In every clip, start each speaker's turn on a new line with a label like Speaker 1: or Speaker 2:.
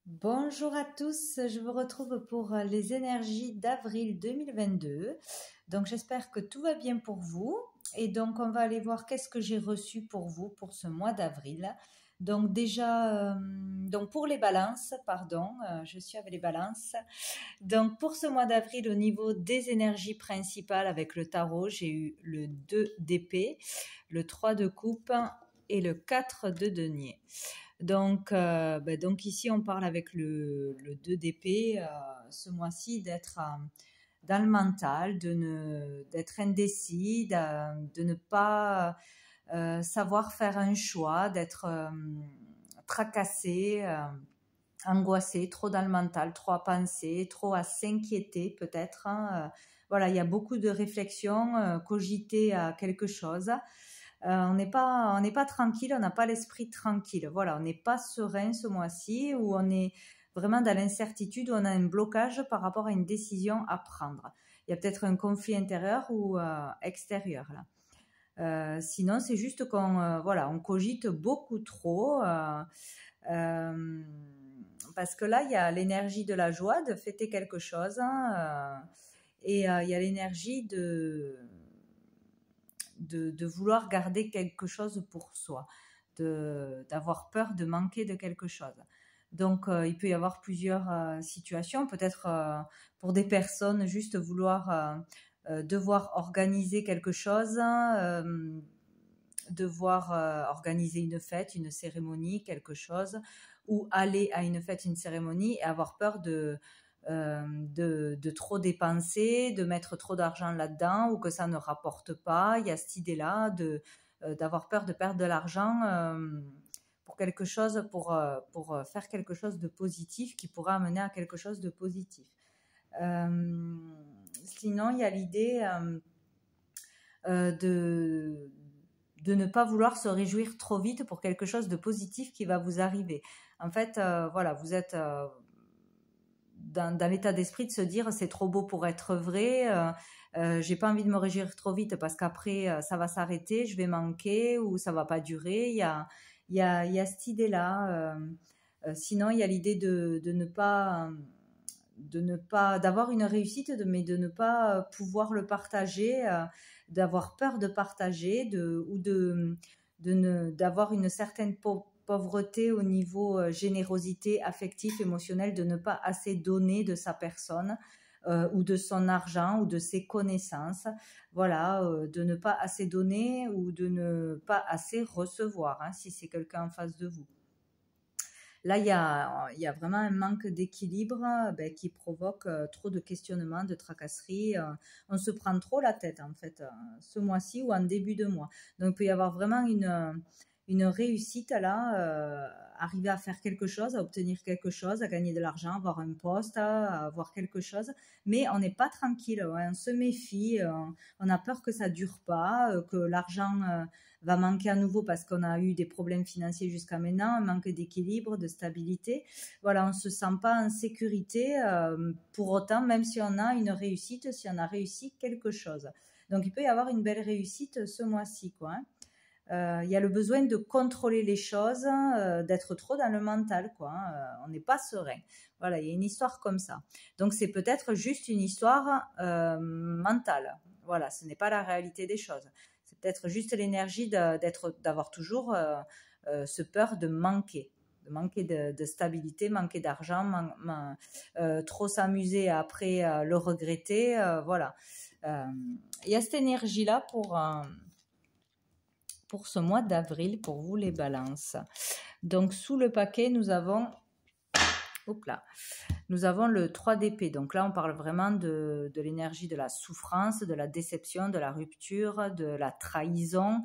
Speaker 1: Bonjour à tous, je vous retrouve pour les énergies d'avril 2022. Donc j'espère que tout va bien pour vous. Et donc on va aller voir qu'est-ce que j'ai reçu pour vous pour ce mois d'avril. Donc déjà, donc pour les balances, pardon, je suis avec les balances. Donc pour ce mois d'avril, au niveau des énergies principales avec le tarot, j'ai eu le 2 d'épée, le 3 de coupe et le 4 de denier. Donc ici, on parle avec le 2 d'épée, ce mois-ci, d'être dans le mental, d'être indécis, de ne pas savoir faire un choix, d'être tracassé, angoissé, trop dans le mental, trop à penser, trop à s'inquiéter peut-être, hein. Voilà, il y a beaucoup de réflexions, cogiter à quelque chose. On n'est pas tranquille, on n'a pas l'esprit tranquille. Voilà, on n'est pas serein ce mois-ci, où on est vraiment dans l'incertitude, où on a un blocage par rapport à une décision à prendre. Il y a peut-être un conflit intérieur ou extérieur là. Sinon, c'est juste qu'on voilà, on cogite beaucoup trop. Parce que là, il y a l'énergie de la joie, de fêter quelque chose, hein, et il y a l'énergie de vouloir garder quelque chose pour soi, d'avoir peur de manquer de quelque chose. Donc, il peut y avoir plusieurs situations. Peut-être pour des personnes, juste vouloir devoir organiser quelque chose, devoir organiser une fête, une cérémonie, quelque chose, ou aller à une fête, une cérémonie, et avoir peur de trop dépenser, de mettre trop d'argent là-dedans, ou que ça ne rapporte pas. Il y a cette idée-là d'avoir peur de perdre de l'argent pour quelque chose, pour faire quelque chose de positif qui pourra amener à quelque chose de positif. Sinon, il y a l'idée de ne pas vouloir se réjouir trop vite pour quelque chose de positif qui va vous arriver. En fait, voilà, vous êtes dans l'état d'esprit de se dire c'est trop beau pour être vrai, j'ai pas envie de me réjouir trop vite parce qu'après ça va s'arrêter, je vais manquer ou ça va pas durer. Il y a cette idée-là. Sinon, il y a l'idée de ne pas d'avoir une réussite, mais de ne pas pouvoir le partager, d'avoir peur de partager, d'avoir une certaine pauvreté au niveau générosité affective, émotionnelle, de ne pas assez donner de sa personne ou de son argent ou de ses connaissances. Voilà, de ne pas assez donner ou de ne pas assez recevoir, hein, si c'est quelqu'un en face de vous. Là, il y a vraiment un manque d'équilibre qui provoque trop de questionnements, de tracasseries. On se prend trop la tête, en fait, ce mois-ci ou en début de mois. Donc, il peut y avoir vraiment une réussite là, arriver à faire quelque chose, à obtenir quelque chose, à gagner de l'argent, avoir un poste, à avoir quelque chose. Mais on n'est pas tranquille, ouais, on se méfie, on a peur que ça dure pas, que l'argent va manquer à nouveau parce qu'on a eu des problèmes financiers jusqu'à maintenant, un manque d'équilibre, de stabilité. Voilà, on se sent pas en sécurité pour autant, même si on a une réussite, si on a réussi quelque chose. Donc, il peut y avoir une belle réussite ce mois-ci, quoi, hein. Il y a le besoin de contrôler les choses, d'être trop dans le mental, quoi, hein. On n'est pas serein. Voilà, il y a une histoire comme ça. Donc, c'est peut-être juste une histoire mentale. Voilà, ce n'est pas la réalité des choses. C'est peut-être juste l'énergie d'avoir toujours ce peur de manquer de stabilité, manquer d'argent, trop s'amuser après le regretter. Voilà. Il y a cette énergie-là pour ce mois d'avril, pour vous les balances. Donc, sous le paquet, nous avons le 3 d'épée. Donc là, on parle vraiment de l'énergie de la souffrance, de la déception, de la rupture, de la trahison.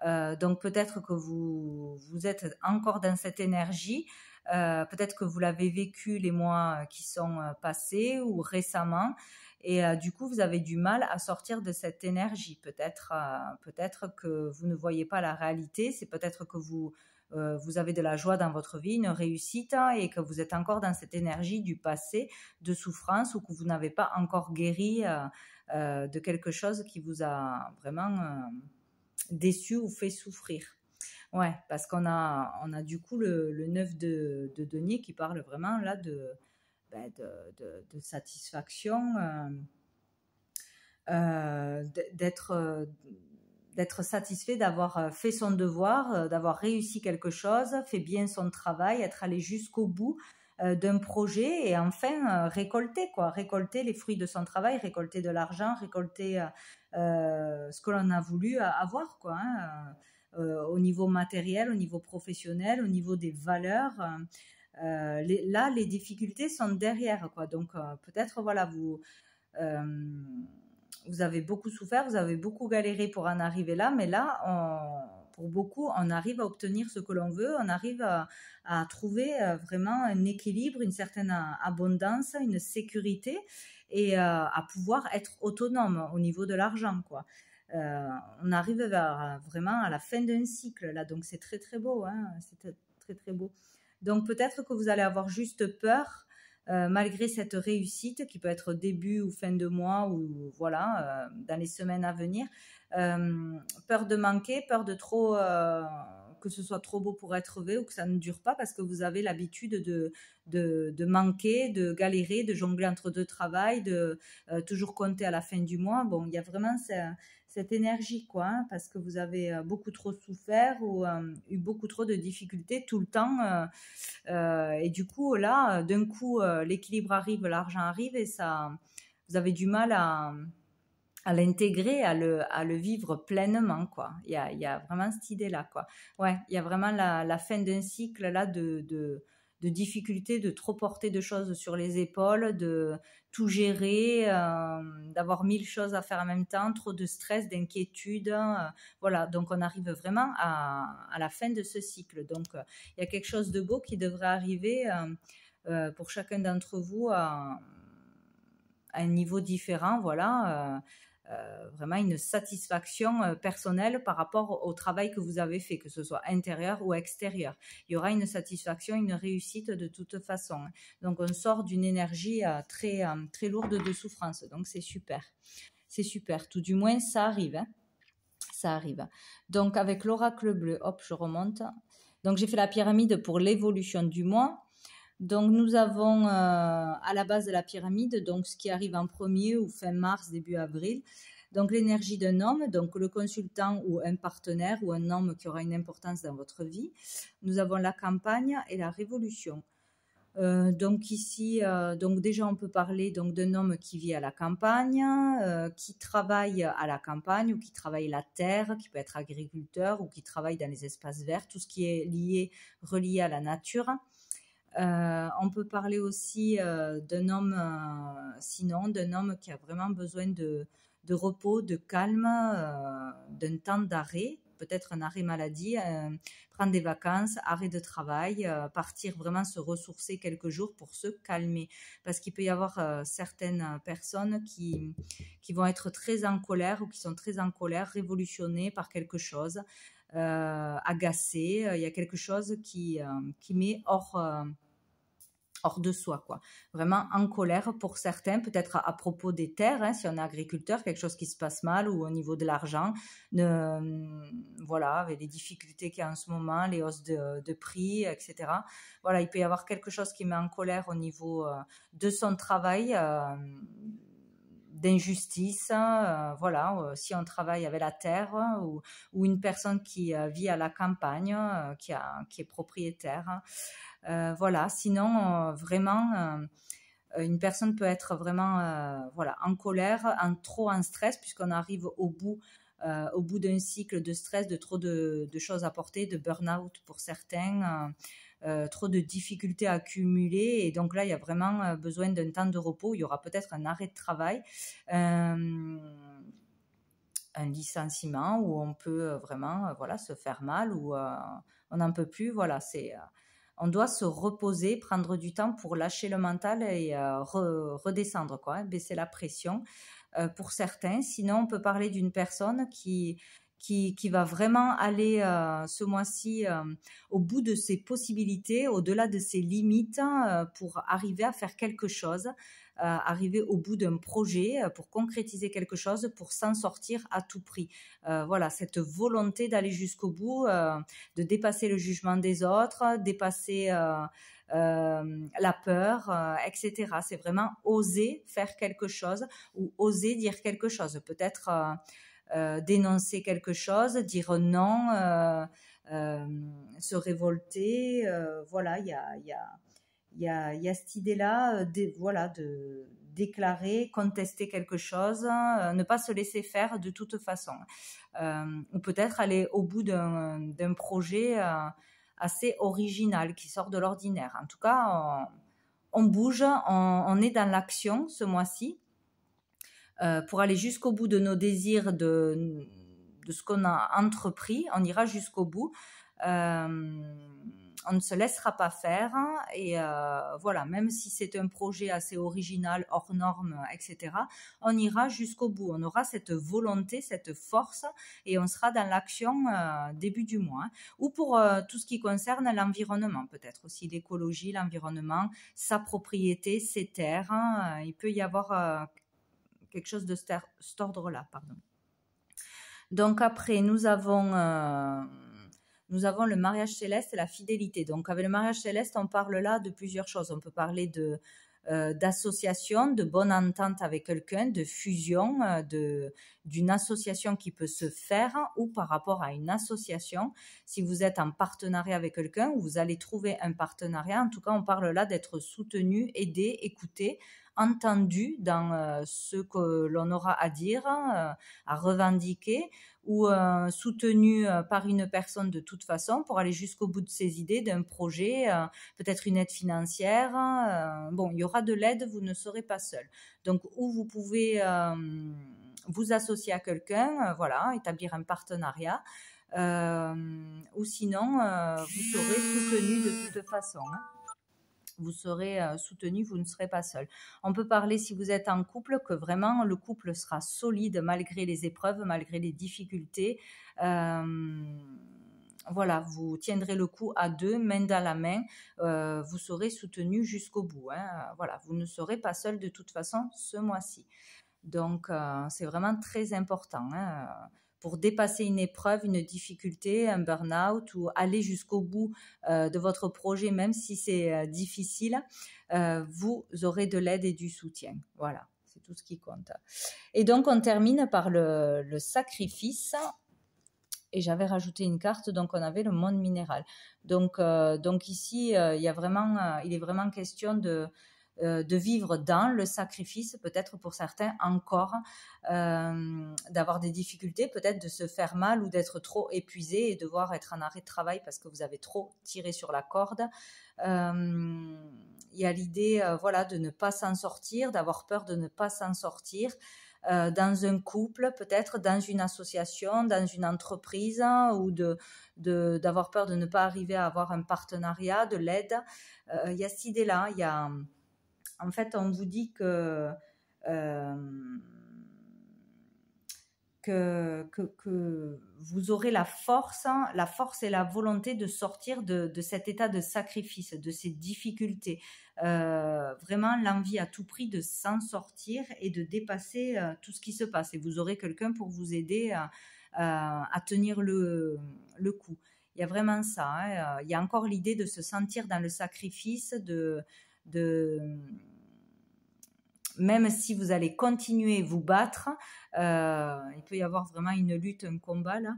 Speaker 1: Donc peut-être que vous êtes encore dans cette énergie. Peut-être que vous l'avez vécu les mois qui sont passés ou récemment. Et du coup, vous avez du mal à sortir de cette énergie. Peut-être que vous ne voyez pas la réalité. C'est peut-être que vous avez de la joie dans votre vie, une réussite, et que vous êtes encore dans cette énergie du passé, de souffrance, ou que vous n'avez pas encore guéri de quelque chose qui vous a vraiment déçu ou fait souffrir. Ouais, parce qu'on a du coup le 9 de denier qui parle vraiment là ben, de satisfaction, d'être d'être satisfait d'avoir fait son devoir, d'avoir réussi quelque chose, fait bien son travail, être allé jusqu'au bout d'un projet et enfin récolter quoi, récolter les fruits de son travail, récolter de l'argent, récolter ce que l'on a voulu avoir quoi, hein, au niveau matériel, au niveau professionnel, au niveau des valeurs. Là, les difficultés sont derrière quoi. Donc peut-être voilà euh, vous avez beaucoup souffert, vous avez beaucoup galéré pour en arriver là, mais là, pour beaucoup, on arrive à obtenir ce que l'on veut, on arrive à trouver vraiment un équilibre, une certaine abondance, une sécurité et à pouvoir être autonome au niveau de l'argent, quoi. On arrive vraiment à la fin d'un cycle là, donc c'est très très beau, hein, c'est très très beau. Donc peut-être que vous allez avoir juste peur malgré cette réussite qui peut être début ou fin de mois ou voilà, dans les semaines à venir, peur de manquer, peur de trop que ce soit trop beau pour être vrai ou que ça ne dure pas parce que vous avez l'habitude de manquer, de galérer, de jongler entre deux travails, de toujours compter à la fin du mois. Bon, il y a vraiment cette énergie, quoi, hein, parce que vous avez beaucoup trop souffert ou eu beaucoup trop de difficultés tout le temps. Et du coup, là, d'un coup, l'équilibre arrive, l'argent arrive et ça, vous avez du mal à l'intégrer, à le vivre pleinement, quoi. Il y a vraiment cette idée-là, quoi. Ouais, il y a vraiment la fin d'un cycle, là, de difficulté, de trop porter de choses sur les épaules, de tout gérer, d'avoir 1000 choses à faire en même temps, trop de stress, d'inquiétude. Voilà, donc on arrive vraiment à la fin de ce cycle. Donc, il y a quelque chose de beau qui devrait arriver pour chacun d'entre vous à un niveau différent, voilà. Vraiment une satisfaction personnelle par rapport au travail que vous avez fait, que ce soit intérieur ou extérieur. Il y aura une satisfaction, une réussite de toute façon. Donc on sort d'une énergie très lourde de souffrance. Donc c'est super. C'est super. Tout du moins, ça arrive. Hein. Ça arrive. Donc avec l'oracle bleu, hop, je remonte. Donc j'ai fait la pyramide pour l'évolution du mois. Donc nous avons à la base de la pyramide, donc ce qui arrive en premier ou fin mars, début avril, donc l'énergie d'un homme, donc le consultant ou un partenaire ou un homme qui aura une importance dans votre vie. Nous avons la campagne et la révolution. Donc ici, donc déjà on peut parler donc d'un homme qui vit à la campagne, qui travaille à la campagne ou qui travaille la terre, qui peut être agriculteur ou qui travaille dans les espaces verts, tout ce qui est relié à la nature. On peut parler aussi d'un homme, sinon, d'un homme qui a vraiment besoin de repos, de calme, d'un temps d'arrêt, peut-être un arrêt maladie, prendre des vacances, arrêt de travail, partir vraiment se ressourcer quelques jours pour se calmer. Parce qu'il peut y avoir certaines personnes qui vont être très en colère ou qui sont très en colère, révolutionnées par quelque chose, agacées. Il y a quelque chose qui met hors de soi, quoi. Vraiment en colère pour certains, peut-être à propos des terres, hein, si on est agriculteur, quelque chose qui se passe mal ou au niveau de l'argent, voilà, avec les difficultés qu'il y a en ce moment, les hausses de prix, etc. Voilà, il peut y avoir quelque chose qui met en colère au niveau de son travail, d'injustice, voilà, si on travaille avec la terre ou une personne qui vit à la campagne, qui est propriétaire. Voilà, sinon, vraiment, une personne peut être vraiment voilà, en colère, trop en stress, puisqu'on arrive au bout d'un cycle de stress, de trop de choses à porter, de burn-out pour certains, trop de difficultés accumulées. Et donc là, il y a vraiment besoin d'un temps de repos. Il y aura peut-être un arrêt de travail, un licenciement où on peut vraiment voilà, se faire mal, ou on n'en peut plus. Voilà, on doit se reposer, prendre du temps pour lâcher le mental et redescendre, quoi, hein, baisser la pression pour certains. Sinon, on peut parler d'une personne qui qui va vraiment aller ce mois-ci au bout de ses possibilités, au-delà de ses limites pour arriver à faire quelque chose, arriver au bout d'un projet, pour concrétiser quelque chose, pour s'en sortir à tout prix. Voilà, cette volonté d'aller jusqu'au bout, de dépasser le jugement des autres, dépasser la peur, etc. C'est vraiment oser faire quelque chose ou oser dire quelque chose. Peut-être dénoncer quelque chose, dire non, se révolter. Voilà, il y a cette idée-là, voilà, de déclarer, contester quelque chose, ne pas se laisser faire de toute façon. Ou peut-être aller au bout d'un projet assez original qui sort de l'ordinaire. En tout cas, on bouge, on est dans l'action ce mois-ci. Pour aller jusqu'au bout de nos désirs, de ce qu'on a entrepris, on ira jusqu'au bout. On ne se laissera pas faire et voilà, même si c'est un projet assez original, hors norme, etc., on ira jusqu'au bout. On aura cette volonté, cette force et on sera dans l'action début du mois. Ou pour tout ce qui concerne l'environnement, peut-être aussi l'écologie, l'environnement, sa propriété, ses terres. Il peut y avoir quelque chose de cet ordre-là, pardon. Donc après, nous avons le mariage céleste et la fidélité. Donc avec le mariage céleste, on parle là de plusieurs choses. On peut parler d'association, de bonne entente avec quelqu'un, de fusion, d'une association qui peut se faire ou par rapport à une association. Si vous êtes en partenariat avec quelqu'un ou vous allez trouver un partenariat, en tout cas, on parle là d'être soutenu, aidé, écouté, entendu dans ce que l'on aura à dire, à revendiquer ou soutenu par une personne de toute façon pour aller jusqu'au bout de ses idées, d'un projet, peut-être une aide financière. Bon, il y aura de l'aide, vous ne serez pas seul. Donc, où vous pouvez vous associer à quelqu'un, voilà, établir un partenariat, ou sinon, vous serez soutenu de toute façon. Vous serez soutenu, vous ne serez pas seul. On peut parler, si vous êtes en couple, que vraiment le couple sera solide malgré les épreuves, malgré les difficultés. Voilà, vous tiendrez le coup à deux, main dans la main, vous serez soutenu jusqu'au bout. Voilà, vous ne serez pas seul de toute façon ce mois-ci. Donc, c'est vraiment très important. Pour dépasser une épreuve, une difficulté, un burn-out ou aller jusqu'au bout de votre projet, même si c'est difficile, vous aurez de l'aide et du soutien. Voilà, c'est tout ce qui compte. Et donc, on termine par le sacrifice. Et j'avais rajouté une carte, donc on avait le monde minéral. Donc ici, il est vraiment question de vivre dans le sacrifice, peut-être pour certains encore, d'avoir des difficultés, peut-être de se faire mal ou d'être trop épuisé et devoir être en arrêt de travail parce que vous avez trop tiré sur la corde. Il y a l'idée voilà, de ne pas s'en sortir, d'avoir peur de ne pas s'en sortir. Dans un couple, peut-être dans une association, dans une entreprise, ou d'avoir peur de ne pas arriver à avoir un partenariat, de l'aide. Il y a cette idée-là, en fait, on vous dit que vous aurez la force et la volonté de sortir de cet état de sacrifice, de ces difficultés. Vraiment l'envie à tout prix de s'en sortir et de dépasser tout ce qui se passe. Et vous aurez quelqu'un pour vous aider à tenir le coup. Il y a vraiment ça. Il y a encore l'idée de se sentir dans le sacrifice, même si vous allez continuer vous battre, il peut y avoir vraiment une lutte, un combat là,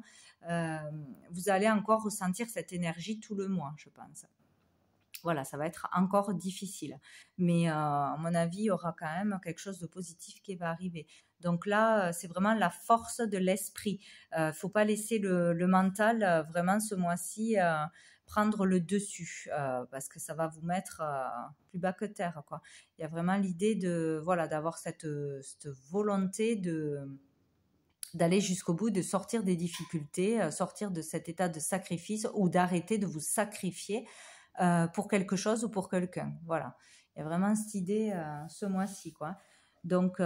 Speaker 1: vous allez encore ressentir cette énergie tout le mois, je pense. Voilà, ça va être encore difficile. Mais à mon avis, il y aura quand même quelque chose de positif qui va arriver. Donc là, c'est vraiment la force de l'esprit. Il ne faut pas laisser le mental, vraiment ce mois-ci, prendre le dessus, parce que ça va vous mettre plus bas que terre, quoi. Il y a vraiment l'idée d'avoir cette volonté d'aller jusqu'au bout, de sortir des difficultés, sortir de cet état de sacrifice ou d'arrêter de vous sacrifier pour quelque chose ou pour quelqu'un. Voilà. Il y a vraiment cette idée ce mois-ci, quoi. Donc,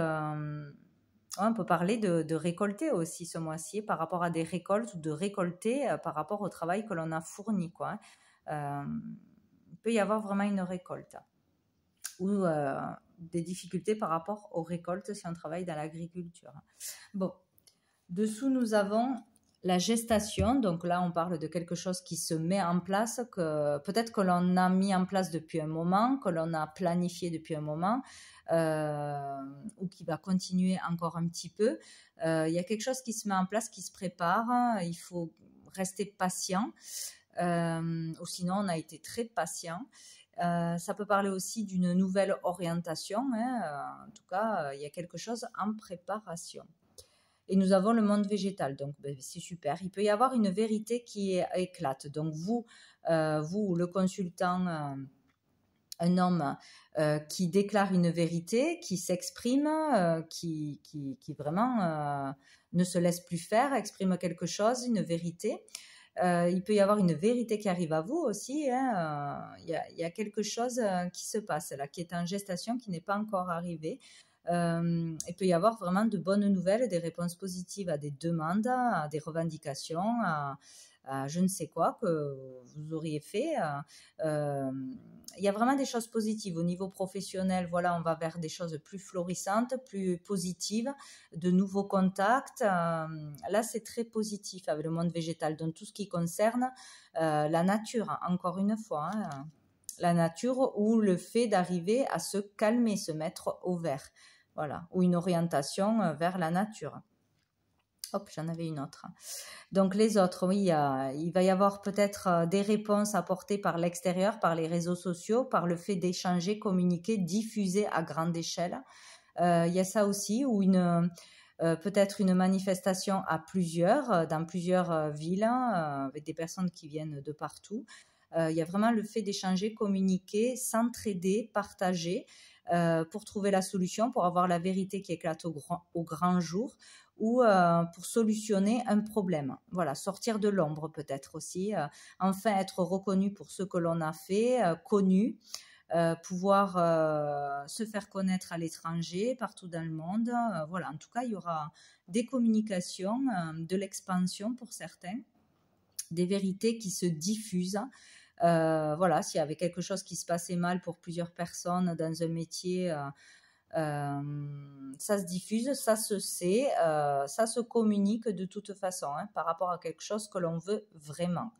Speaker 1: on peut parler de récolter aussi ce mois-ci par rapport à des récoltes ou de récolter par rapport au travail que l'on a fourni, quoi. Il peut y avoir vraiment une récolte ou des difficultés par rapport aux récoltes si on travaille dans l'agriculture. Bon, dessous nous avons la gestation. Donc là, on parle de quelque chose qui se met en place, que peut-être que l'on a mis en place depuis un moment, que l'on a planifié depuis un moment, ou qui va continuer encore un petit peu. Il y a quelque chose qui se met en place, qui se prépare. Il faut rester patient, ou sinon on a été très patient. Ça peut parler aussi d'une nouvelle orientation, hein. En tout cas, il y a quelque chose en préparation. Et nous avons le monde végétal, donc c'est super. Il peut y avoir une vérité qui éclate. Donc vous, le consultant, un homme qui déclare une vérité, qui s'exprime, qui vraiment ne se laisse plus faire, exprime quelque chose, une vérité. Il peut y avoir une vérité qui arrive à vous aussi, hein. Il y a quelque chose qui se passe là, qui est en gestation, qui n'est pas encore arrivé. Il peut y avoir vraiment de bonnes nouvelles, des réponses positives à des demandes, à des revendications, à je ne sais quoi que vous auriez fait. Il y a vraiment des choses positives au niveau professionnel. Voilà, on va vers des choses plus florissantes, plus positives, de nouveaux contacts. Là, c'est très positif avec le monde végétal. Donc, tout ce qui concerne la nature, encore une fois, hein, la nature ou le fait d'arriver à se calmer, se mettre au vert. Voilà, ou une orientation vers la nature. Hop, j'en avais une autre. Donc les autres, oui, il va y avoir peut-être des réponses apportées par l'extérieur, par les réseaux sociaux, par le fait d'échanger, communiquer, diffuser à grande échelle. Il y a ça aussi, ou peut-être une manifestation à plusieurs, dans plusieurs villes, avec des personnes qui viennent de partout. Il y a vraiment le fait d'échanger, communiquer, s'entraider, partager pour trouver la solution, pour avoir la vérité qui éclate au grand jour, ou pour solutionner un problème. Voilà, sortir de l'ombre peut-être aussi, enfin être reconnu pour ce que l'on a fait, connu, pouvoir se faire connaître à l'étranger, partout dans le monde. Voilà, en tout cas, il y aura des communications, de l'expansion pour certains, des vérités qui se diffusent. Voilà, s'il y avait quelque chose qui se passait mal pour plusieurs personnes dans un métier, ça se diffuse, ça se sait, ça se communique de toute façon, hein, par rapport à quelque chose que l'on veut vraiment.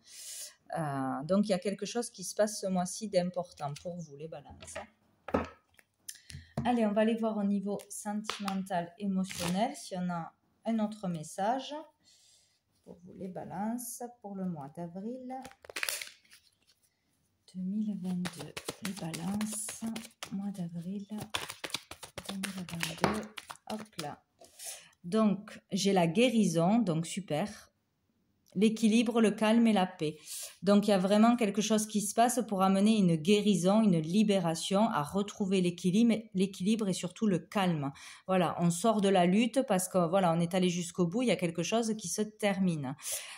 Speaker 1: Donc, il y a quelque chose qui se passe ce mois-ci d'important pour vous, les balances. Allez, on va aller voir au niveau sentimental, émotionnel, si on a un autre message pour vous, les balances, pour le mois d'avril 2022. Les balances, mois d'avril 2022. Hop là. Donc, j'ai la guérison, donc super. L'équilibre, le calme et la paix. Donc, il y a vraiment quelque chose qui se passe pour amener une guérison, une libération, à retrouver l'équilibre et surtout le calme. Voilà, on sort de la lutte parce que voilà, on est allé jusqu'au bout, il y a quelque chose qui se termine.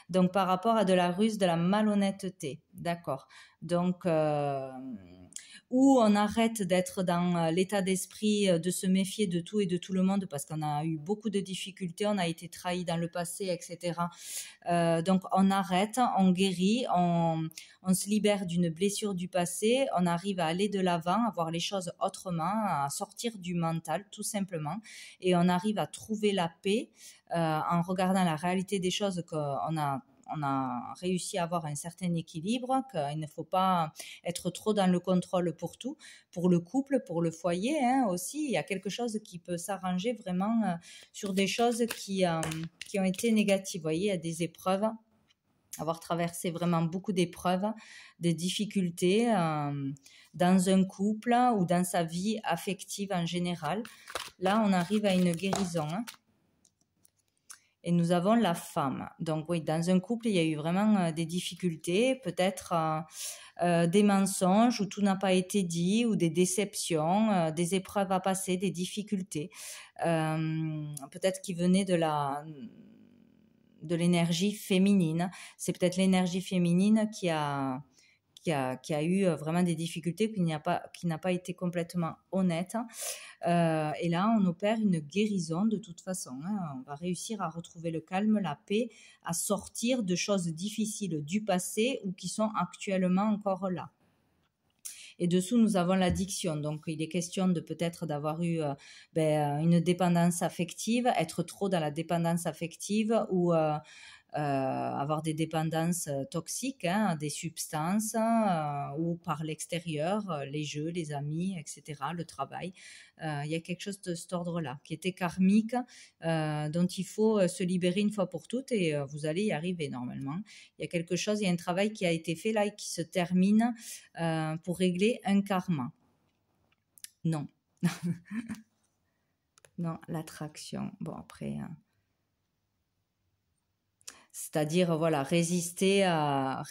Speaker 1: Donc, par rapport à de la ruse, de la malhonnêteté, d'accord. Donc, où on arrête d'être dans l'état d'esprit de se méfier de tout et de tout le monde parce qu'on a eu beaucoup de difficultés, on a été trahi dans le passé, etc. Donc on arrête, on guérit, on se libère d'une blessure du passé, on arrive à aller de l'avant, à voir les choses autrement, à sortir du mental tout simplement, et on arrive à trouver la paix en regardant la réalité des choses qu'on a réussi à avoir un certain équilibre, qu'il ne faut pas être trop dans le contrôle pour tout, pour le couple, pour le foyer, hein, aussi. Il y a quelque chose qui peut s'arranger vraiment sur des choses qui ont été négatives. Vous voyez, il y a des épreuves, avoir traversé vraiment beaucoup d'épreuves, des difficultés dans un couple ou dans sa vie affective en général. Là, on arrive à une guérison, hein. Et nous avons la femme. Donc oui, dans un couple, il y a eu vraiment des difficultés, peut-être des mensonges où tout n'a pas été dit, ou des déceptions, des épreuves à passer, des difficultés. Peut-être qui venaient de l'énergie féminine. C'est peut-être l'énergie féminine qui a qui a eu vraiment des difficultés, qui n'a pas été complètement honnête. Et là, on opère une guérison de toute façon. Hein. On va réussir à retrouver le calme, la paix, à sortir de choses difficiles du passé ou qui sont actuellement encore là. Et dessous, nous avons l'addiction. Donc, il est question de peut-être d'avoir eu une dépendance affective, être trop dans la dépendance affective ou avoir des dépendances toxiques, hein, des substances ou par l'extérieur, les jeux, les amis, etc., le travail. Il y a quelque chose de cet ordre-là qui était karmique, dont il faut se libérer une fois pour toutes et vous allez y arriver normalement. Il y a quelque chose, il y a un travail qui a été fait là et qui se termine pour régler un karma. Non. Non, l'attraction. Bon, après... C'est-à-dire, voilà, résister à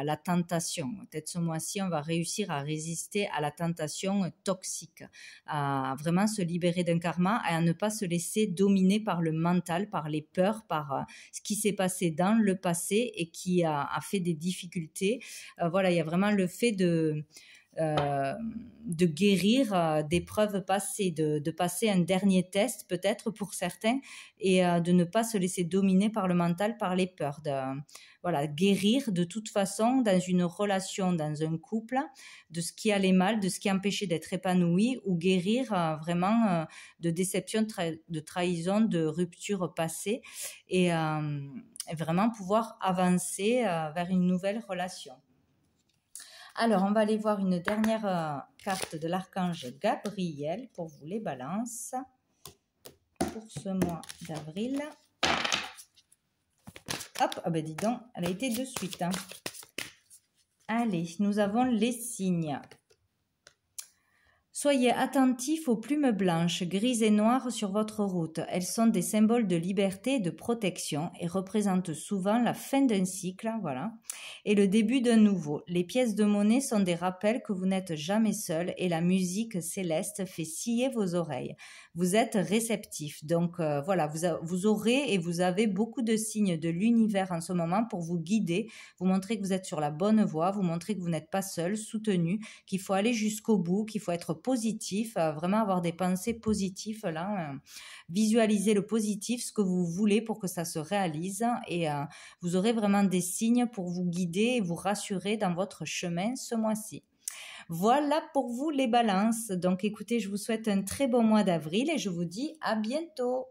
Speaker 1: la tentation. Peut-être ce mois-ci, on va réussir à résister à la tentation toxique, à vraiment se libérer d'un karma et à ne pas se laisser dominer par le mental, par les peurs, par ce qui s'est passé dans le passé et qui a fait des difficultés. Voilà, il y a vraiment le fait de guérir d'épreuves passées, de passer un dernier test peut-être pour certains et de ne pas se laisser dominer par le mental, par les peurs. Voilà, guérir de toute façon dans une relation, dans un couple, de ce qui allait mal, de ce qui empêchait d'être épanoui ou guérir vraiment de déception, de trahison, de rupture passée et vraiment pouvoir avancer vers une nouvelle relation. Alors, on va aller voir une dernière carte de l'archange Gabriel pour vous les balances pour ce mois d'avril. Hop, ah ben dis donc, elle a été de suite. Hein. Allez, nous avons les signes. Soyez attentifs aux plumes blanches, grises et noires sur votre route. Elles sont des symboles de liberté et de protection et représentent souvent la fin d'un cycle, voilà, et le début d'un nouveau. Les pièces de monnaie sont des rappels que vous n'êtes jamais seul et la musique céleste fait scier vos oreilles. Vous êtes réceptif, donc voilà, vous aurez et vous avez beaucoup de signes de l'univers en ce moment pour vous guider, vous montrer que vous êtes sur la bonne voie, vous montrer que vous n'êtes pas seul, soutenu, qu'il faut aller jusqu'au bout, qu'il faut être positif, vraiment avoir des pensées positives là, visualiser le positif, ce que vous voulez pour que ça se réalise et vous aurez vraiment des signes pour vous guider et vous rassurer dans votre chemin ce mois-ci. Voilà pour vous les balances. Donc écoutez, je vous souhaite un très bon mois d'avril et je vous dis à bientôt.